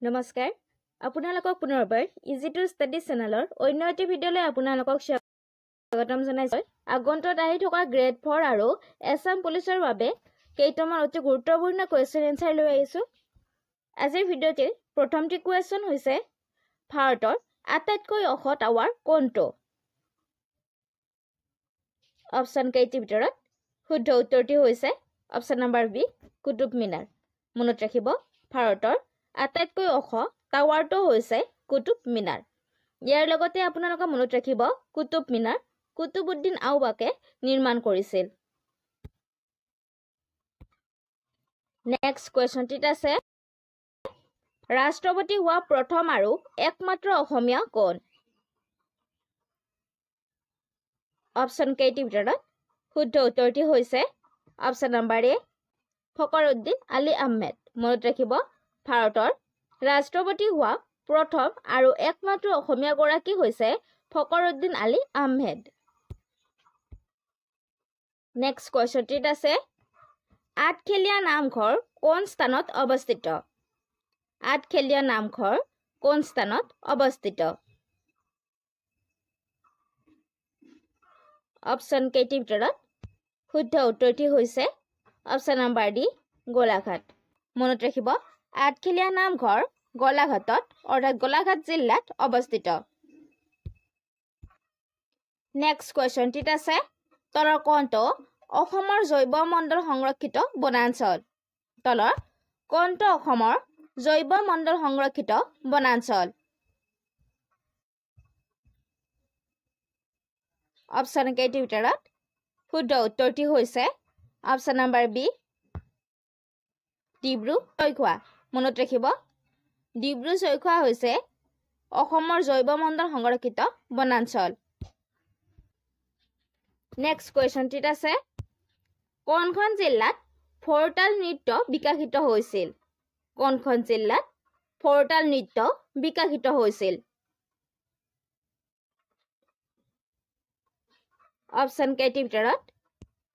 নমস্কাৰ আপোনালোকক পুনৰবাৰ ইজি টু ষ্টাডি চেনেলৰ অন্য এটি ভিডিঅ'লৈ আপোনালোকক স্বাগতম জনাইছো। আগন্তুক আহি থকা গ্ৰেড 4 আৰু এছাম পুলিচৰ বাবে কেইটামান অতি গুৰুত্বপূৰ্ণ কুৱেশ্যন এনচাৰ লৈ আহিছো। আজিৰ ভিডিঅ'টিৰ প্ৰথমটি কুৱেশ্যন হৈছে ভাৰতৰ আটাইতকৈ ওখ টাৱাৰ কোনটো? অপশ্যন কেইটিৰ ভিতৰত শুদ্ধ উত্তৰটি হৈছে option number B Qutub Minar. মনত ৰাখিব ভাৰতৰ আটাইতকৈ ওখ টাৱাৰটো হৈছে কুতুব মিনাৰ। ইয়াৰ লগতে আপোনালোকে মনত ৰাখিব কুতুব মিনাৰ কুতুবউদ্দিন আউবাকে নিৰ্মাণ কৰিছিল। নেক্সট কুৱেশ্যনটিত আছে ৰাষ্ট্ৰপতি হোৱা প্ৰথম আৰু একমাত্ৰ অসমীয়া কোন? অপশ্যন কেইটিৰ ভিতৰত শুদ্ধ উত্তৰটি হৈছে অপশ্যন নম্বৰ এ ফখৰুদ্দিন আলী আহমেদ। মনত ৰাখিব ভাৰতৰ ৰাষ্ট্ৰপতি হোৱা প্ৰথম আৰু একমাত্ৰ অসমীয়া গৰাকী হৈছে ফখৰুদ্দিন আলী আহমেদ। নেক্সট কুৱেশ্যনটিত আছে আঠখেলীয়া নামঘৰ কোন স্থানত অৱস্থিত? আঠখেলীয়া নামঘৰ কোন স্থানত অৱস্থিত? অপশ্যন কেইটিৰ ভিতৰত শুদ্ধ উত্তৰটি হৈছে অপশ্যন নম্বৰ ডি গোলাঘাট। মনত ৰাখিব আঠখেলীয়া নামঘৰ গোলাঘাটত অৰ্থাৎ গোলাঘাট জিলাত অৱস্থিত। নেক্সট কুৱেশ্যনটিত আছে তলৰ কোনটো অসমৰ জৈৱ মণ্ডল সংৰক্ষিত বনাঞ্চল? তলৰ কোনটো অসমৰ জৈৱ মণ্ডল সংৰক্ষিত বনাঞ্চল? অপশ্যন কেইটিৰ ভিতৰত শুদ্ধ উত্তৰটি হৈছে অপশ্যন নম্বৰ বি ডিব্ৰু-চৈখোৱা। মনত ৰাখিব ডিব্ৰু-চৈখোৱা হৈছে অসমৰ জৈৱ মণ্ডল সংৰক্ষিত বনাঞ্চল। নেক্সট কুৱেশ্যনটিত আছে কোনখন জিলাত ফৰতাল নৃত্য বিকশিত হৈছিল? কোনখন জিলাত ফৰতাল নৃত্য বিকশিত হৈছিল? অপশ্যন কেইটিৰ ভিতৰত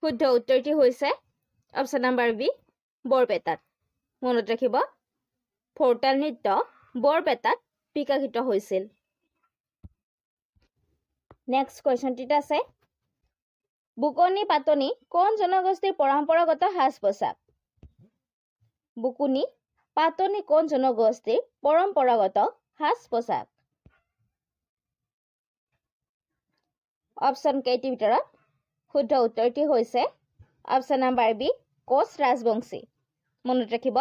শুদ্ধ উত্তৰটি হৈছে অপশ্যন নম্বৰ বি বৰপেটাত। মনত ৰাখিব ফৰতাল নৃত্য বৰপেটাত বিকশিত হৈছিল। নেক্সট কুৱেশ্যনটিত আছে বুকনি পাতনি কোন জনগোষ্ঠীৰ পৰম্পৰাগত সাজ-পোছাক? বুকনি পাতনি কোন জনগোষ্ঠীৰ পৰম্পৰাগত সাজ-পোছাক? অপশ্যন কেইটিৰ ভিতৰত শুদ্ধ উত্তৰটি হৈছে option number B Koch Rajbongshi. মনত ৰাখিব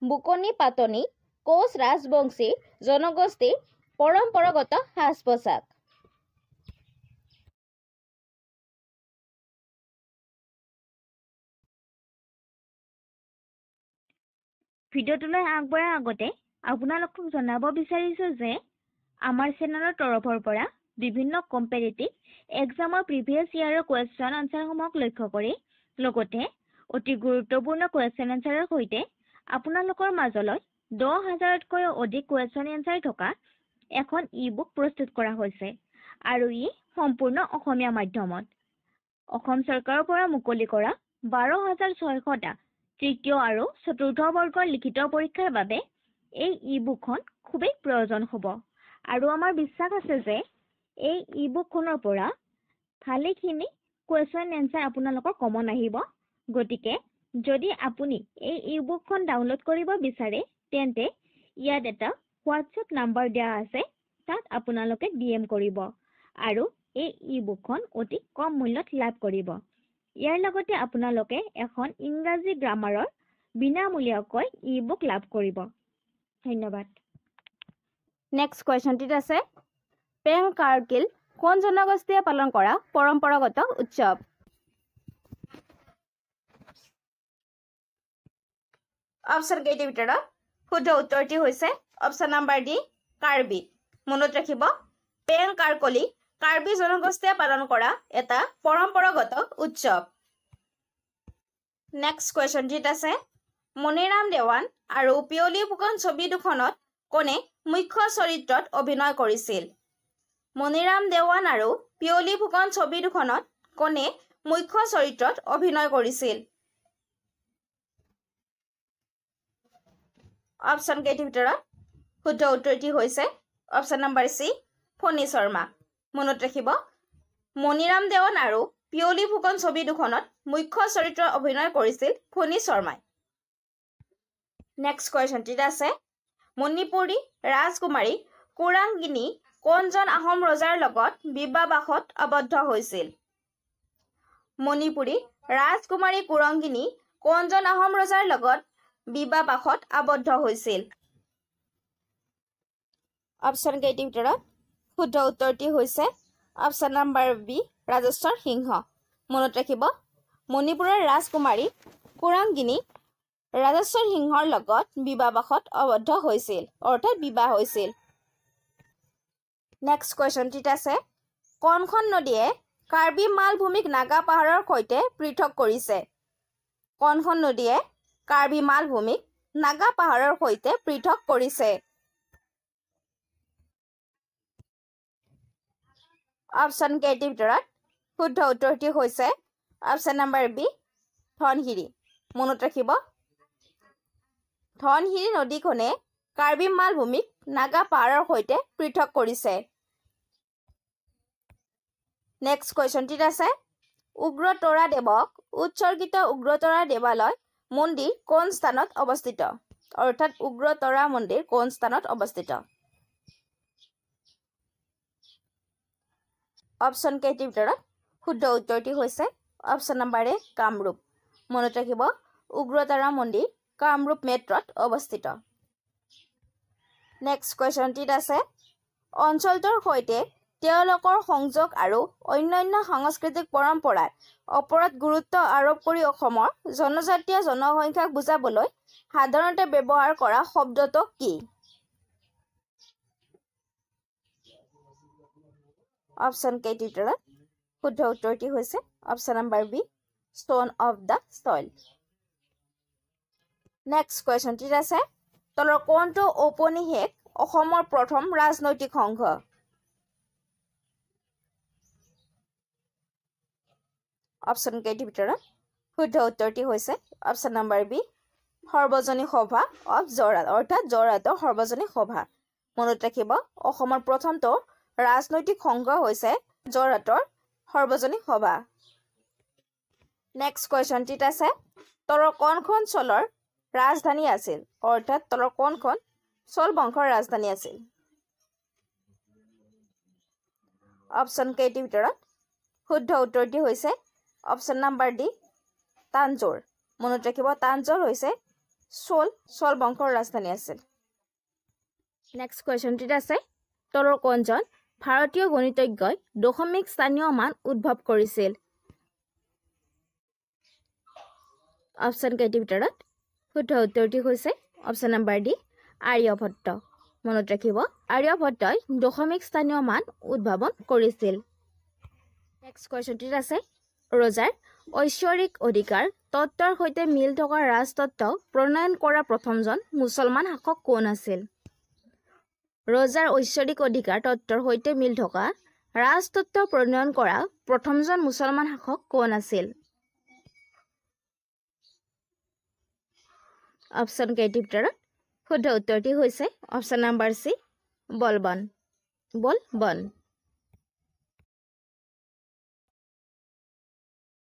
বুকনি পাতনি কোচ ৰাজবংশী জনগোষ্ঠীৰ পৰম্পৰাগত সাজ-পোছাক। ভিডিঅ'টোলৈ আগবঢ়াৰ আগতে আপোনালোকক জনাব বিচাৰিছো যে আমাৰ চেনেলৰ তৰফৰ পৰা বিভিন্ন কম্পেৰিটিভ এক্সামৰ প্ৰিভিয়াছ ইয়াৰৰ কুৱেশ্যন আনচাৰসমূহক লক্ষ্য কৰি লগতে অতি গুৰুত্বপূৰ্ণ কুৱেশ্যন আনচাৰৰ সৈতে আপোনালোকৰ মাজলৈ 10,000তকৈ অধিক কুৱেশ্যন আনচাৰ থকা এখন ই-বুক প্ৰস্তুত কৰা হৈছে আৰু ই সম্পূৰ্ণ অসমীয়া মাধ্যমত। অসম চৰকাৰৰ পৰা মুকলি কৰা 12,600টা তৃতীয় আৰু চতুৰ্থ বৰ্গৰ লিখিত পৰীক্ষাৰ বাবে এই ই-বুকখন খুবেই প্ৰয়োজন হ'ব আৰু আমাৰ বিশ্বাস আছে যে এই ই-বুকখনৰ পৰা ভালেখিনি কুৱেশ্যন এনচাৰ আপোনালোকৰ কমন আহিব। গতিকে যদি আপুনি এই ই-বুকখন ডাউনলোড কৰিব বিচাৰে তেন্তে ইয়াত এটা হোৱাটছএপ নাম্বাৰ দিয়া আছে, তাত আপোনালোকে DM কৰিব আৰু এই ই-বুকখন অতি কম মূল্যত লাভ কৰিব। ইয়াৰ লগতে আপোনালোকে এখন ইংৰাজী গ্ৰামাৰৰ বিনামূলীয়াকৈ ই-বুক লাভ কৰিব। ধন্যবাদ। নেক্সট কুৱেশ্যনটিত আছে পেং কাৰ্গিল কোন জনগোষ্ঠীয়ে পালন কৰা পৰম্পৰাগত উৎসৱ? অপশ্যন কেইটিৰ ভিতৰত শুদ্ধ উত্তৰটি হৈছে অপশ্যন নম্বৰ ডি কাৰ্বি। মনত ৰাখিব পেং কাৰ্কলি কাৰ্বি জনগোষ্ঠীয়ে পালন কৰা এটা পৰম্পৰাগত উৎসৱ। নেক্সট কুৱেশ্যনটিত আছে মণিৰাম দেৱান আৰু পিয়লি ফুকন ছবি দুখনত কোনে মুখ্য চৰিত্ৰত অভিনয় কৰিছিল? মণিৰাম দেৱান আৰু পিয়লি ফুকন ছবি দুখনত কোনে মুখ্য চৰিত্ৰত অভিনয় কৰিছিল? অপশ্যন কেইটিৰ ভিতৰত শুদ্ধ উত্তৰটি হৈছে অপশ্যন নম্বৰ চি ফণী শৰ্মা মনত ৰাখিব মণিৰাম দেৱান আৰু পিয়লি ফুকন ছবি দুখনত মুখ্য চৰিত্ৰত অভিনয় কৰিছিল ফণী শৰ্মাই নেক্সট কুৱেশ্যনটিত আছে মণিপুৰী ৰাজকুমাৰী কুৰাংগিনী কোনজন আহোম ৰজাৰ লগত বিবাহপাশত আবদ্ধ হৈছিল মণিপুৰী ৰাজকুমাৰী কুৰংগিনী কোনজন আহোম ৰজাৰ লগত বিবাহপাশত আবদ্ধ হৈছিল অপশ্যন কেইটিৰ ভিতৰত শুদ্ধ উত্তৰটি হৈছে অপশ্যন নম্বৰ বি ৰাজেশ্বৰ সিংহ মনত ৰাখিব মণিপুৰৰ ৰাজকুমাৰী কুৰংগিনী ৰাজেশ্বৰ সিংহৰ লগত বিবাহপাশত আবদ্ধ হৈছিল অৰ্থাৎ বিবাহ হৈছিল নেক্সট কুৱেশ্যনটিত আছে কোনখন নদীয়ে কাৰ্বি মালভূমিক নাগা পাহাৰৰ সৈতে পৃথক কৰিছে কোনখন নদীয়ে কাৰ্বি মালভূমিক নাগা পাহাৰৰ সৈতে পৃথক কৰিছে অপশ্যন কেইটিৰ ভিতৰত শুদ্ধ উত্তৰটি হৈছে অপশ্যন নম্বৰ বি ধনশিৰি মনত ৰাখিব ধনশিৰি নদীখনে কাৰ্বি মালভূমিক নাগা পাহাৰৰ সৈতে পৃথক কৰিছে নেক্সট কুৱেশ্যনটিত আছে উগ্ৰতৰা দেৱক উৎসৰ্গিত উগ্ৰতৰা দেৱালয় মন্দিৰ কোন স্থানত অৱস্থিত অৰ্থাৎ উগ্ৰতৰা মন্দিৰ কোন স্থানত অৱস্থিত অপশ্যন কেইটিৰ ভিতৰত শুদ্ধ উত্তৰটি হৈছে অপশ্যন নম্বৰ এ কামৰূপ মনত ৰাখিব উগ্ৰতৰা মন্দিৰ কামৰূপ মেট্ৰত অৱস্থিত নেক্সট কুৱেশ্যনটিত আছে অঞ্চলটোৰ সৈতে তেওঁলোকৰ সংযোগ আৰু অন্যান্য সাংস্কৃতিক পৰম্পৰাৰ ওপৰত গুৰুত্ব আৰোপ কৰি অসমৰ জনজাতীয় জনসংখ্যাক বুজাবলৈ সাধাৰণতে ব্যৱহাৰ কৰা শব্দটো কি অপশ্যন কেইটিৰ ভিতৰত শুদ্ধ উত্তৰটি হৈছে option number B stone of the soil next কুৱেশ্যনটিত আছে তলৰ কোনটো ঔপনিৱেশিক অসমৰ প্ৰথম ৰাজনৈতিক সংঘ অপশ্যন কেইটিৰ ভিতৰত শুদ্ধ উত্তৰটি হৈছে অপশ্যন নম্বৰ বি সৰ্বজনীন সভা অফ যোৰহাট অৰ্থাৎ যোৰহাটৰ সৰ্বজনীন সভা মনত ৰাখিব অসমৰ প্ৰথমটো ৰাজনৈতিক সংঘ হৈছে যোৰহাটৰ সৰ্বজনীন সভা নেক্সট কুৱেশ্যনটিত আছে তলৰ কোনখন চলৰ ৰাজধানী আছিল অৰ্থাৎ তলৰ কোনখন চল বংশৰ ৰাজধানী আছিল অপশ্যন কেইটিৰ ভিতৰত শুদ্ধ উত্তৰটি হৈছে অপশ্যন নম্বৰ ডি তাঞ্জোৰ মনত ৰাখিব তাঞ্জোৰ হৈছে চল বংশৰ ৰাজধানী আছিল নেক্সট কুৱেশ্যনটিত আছে তলৰ কোনজন ভাৰতীয় গণিতজ্ঞই দশমিক স্থানীয় মান উদ্ভৱ কৰিছিল অপশ্যন কেইটিৰ ভিতৰত শুদ্ধ উত্তৰটি হৈছে অপশ্যন নম্বৰ ডি আৰ্যভট্ট মনত ৰাখিব আৰ্যভট্টই দশমিক স্থানীয় মান উদ্ভাৱন কৰিছিল নেক্সট কুৱেশ্যনটিত আছে ৰজাৰ ঐশ্বৰিক অধিকাৰ তত্ত্বৰ সৈতে মিল থকা ৰাজতত্ত্ব প্ৰণয়ন কৰা প্ৰথমজন মুছলমান শাসক কোন আছিল ৰজাৰ ঐশ্বৰিক অধিকাৰ তত্ত্বৰ সৈতে মিল থকা ৰাজতত্ত্ব প্ৰণয়ন কৰা প্ৰথমজন মুছলমান শাসক কোন আছিল অপশ্যন কেইটিৰ ভিতৰত শুদ্ধ উত্তৰটি হৈছে অপশ্যন নম্বৰ চি বলবন